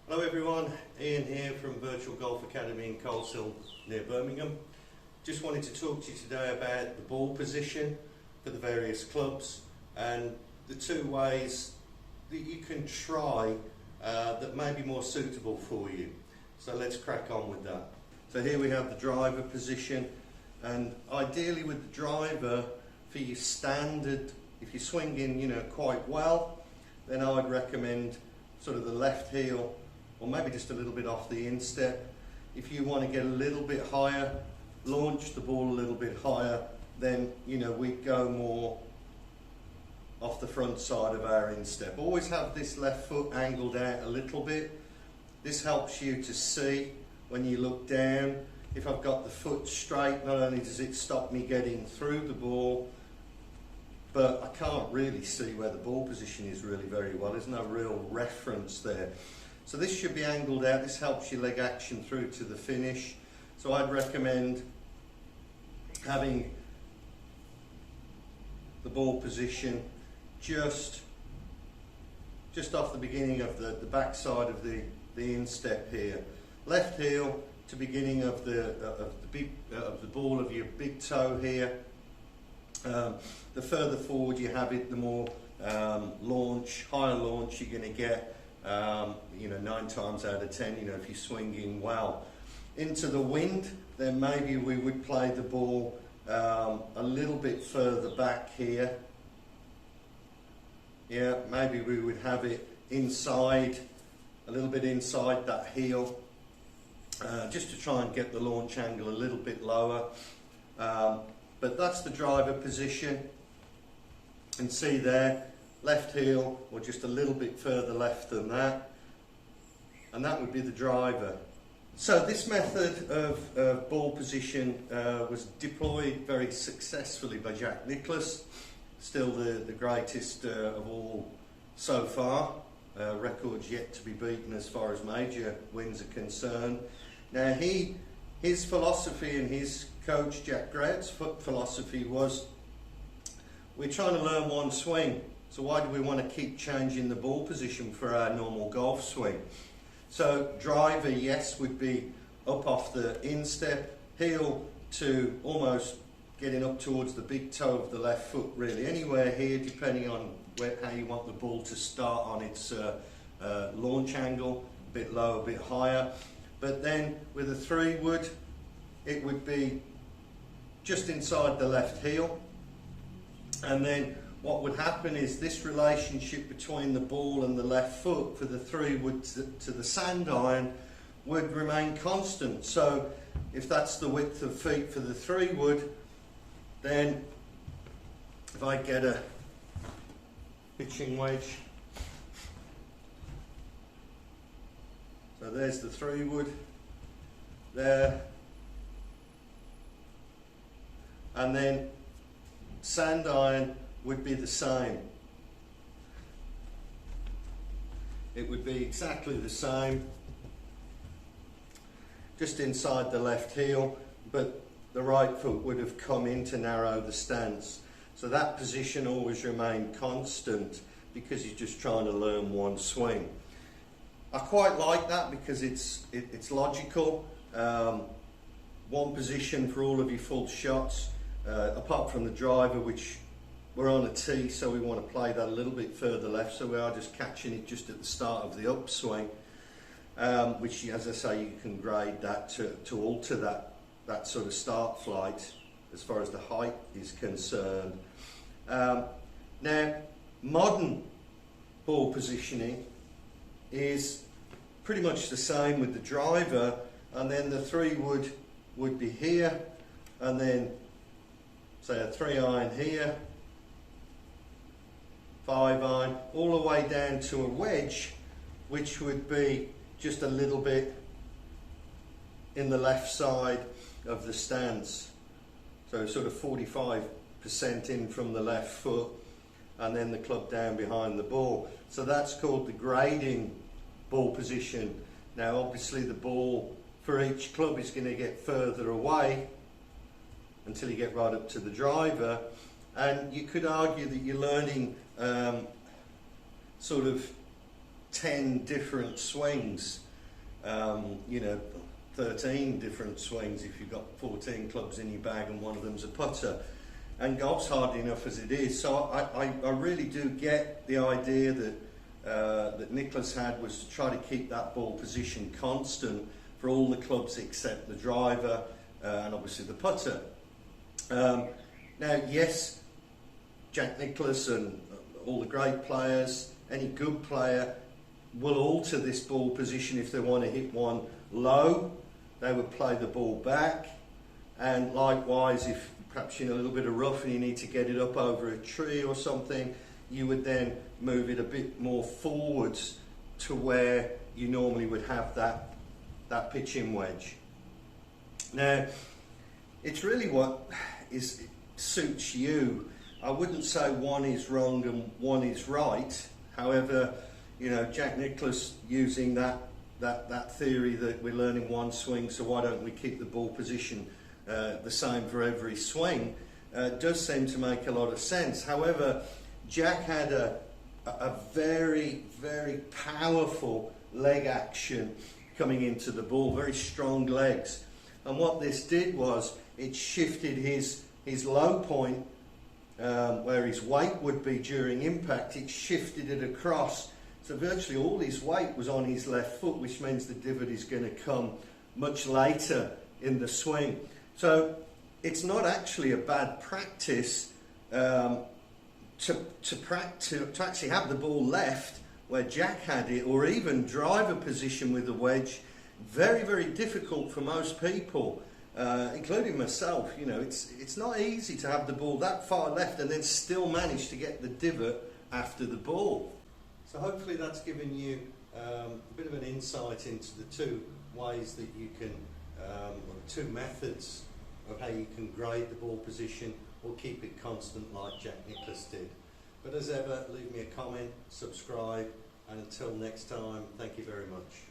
Hello everyone, Ian here from Virtual Golf Academy in Coleshill near Birmingham. Just wanted to talk to you today about the ball position for the various clubs and the two ways that you can try that may be more suitable for you. So let's crack on with that. So here we have the driver position, and ideally with the driver for your standard, if you're swinging quite well, then I would recommend sort of the left heel or maybe just a little bit off the instep. If you want to get a little bit higher, launch the ball a little bit higher, then we go more off the front side of our instep. Always have this left foot angled out a little bit. This helps you to see when you look down. If I've got the foot straight, not only does it stop me getting through the ball, but I can't really see where the ball position is really very well. There's no real reference there. So this should be angled out. This helps your leg action through to the finish. So I'd recommend having the ball position just off the beginning of the back side of the instep here. Left heel to beginning of the ball of your big toe here. The further forward you have it, the more higher launch you're going to get. 9 times out of 10, if you're swinging well. Into the wind, then maybe we would play the ball a little bit further back here. Yeah, maybe we would have it inside, a little bit inside that heel, just to try and get the launch angle a little bit lower. But that's the driver position. And see there, left heel or just a little bit further left than that, and that would be the driver. So this method of ball position was deployed very successfully by Jack Nicklaus, still the greatest of all so far. Records yet to be beaten as far as major wins are concerned. Now his philosophy and his coach Jack Nicklaus' philosophy was, we're trying to learn one swing. So why do we want to keep changing the ball position for our normal golf swing? So driver, yes, would be up off the instep, heel to almost getting up towards the big toe of the left foot, really. Anywhere here, depending on how you want the ball to start on its launch angle, a bit lower, a bit higher. But then with a 3-wood, it would be just inside the left heel. And then what would happen is this relationship between the ball and the left foot for the 3-wood to the sand iron would remain constant. So if that's the width of feet for the 3-wood, then if I get a pitching wedge, so there's the 3-wood there, and then sand iron would be the same. It would be exactly the same, just inside the left heel, but the right foot would have come in to narrow the stance. So that position always remained constant because you're just trying to learn one swing. I quite like that because it's logical. One position for all of your full shots, apart from the driver, which we're on a tee, so we want to play that a little bit further left, so we are just catching it just at the start of the upswing, which, as I say, you can grade that to alter that sort of start flight as far as the height is concerned. Now, modern ball positioning is pretty much the same with the driver, and then the 3-wood would be here, and then say a 3-iron here, 5-iron, all the way down to a wedge, which would be just a little bit in the left side of the stance. So sort of 45% in from the left foot, and then the club down behind the ball. So that's called the grading ball position. Now obviously the ball for each club is going to get further away until you get right up to the driver, and you could argue that you're learning sort of 10 different swings, you know, 13 different swings if you've got 14 clubs in your bag and one of them's a putter. And golf's hard enough as it is. So I really do get the idea that Nicklaus had, was to try to keep that ball position constant for all the clubs except the driver and obviously the putter. Now, yes, Jack Nicklaus and all the great players, any good player, will alter this ball position if they want to hit one low. They would play the ball back, and likewise, if perhaps you're in a little bit of rough and you need to get it up over a tree or something, you would then move it a bit more forwards to where you normally would have that pitching wedge. Now, it's really what suits you. I wouldn't say one is wrong and one is right. However, you know, Jack Nicklaus using that theory that we're learning one swing, so why don't we keep the ball position the same for every swing, does seem to make a lot of sense. However, Jack had a very, very powerful leg action coming into the ball, very strong legs. And what this did was it shifted his low point, where his weight would be during impact, it shifted it across. So virtually all his weight was on his left foot, which means the divot is going to come much later in the swing. So it's not actually a bad practice to actually have the ball left where Jack had it, or even driver position with the wedge. Very, very difficult for most people, including myself. You know, it's not easy to have the ball that far left and then still manage to get the divot after the ball. So hopefully that's given you a bit of an insight into the two ways that you can, or two methods of how you can grade the ball position or keep it constant like Jack Nicklaus did. But as ever, leave me a comment, subscribe, and until next time, thank you very much.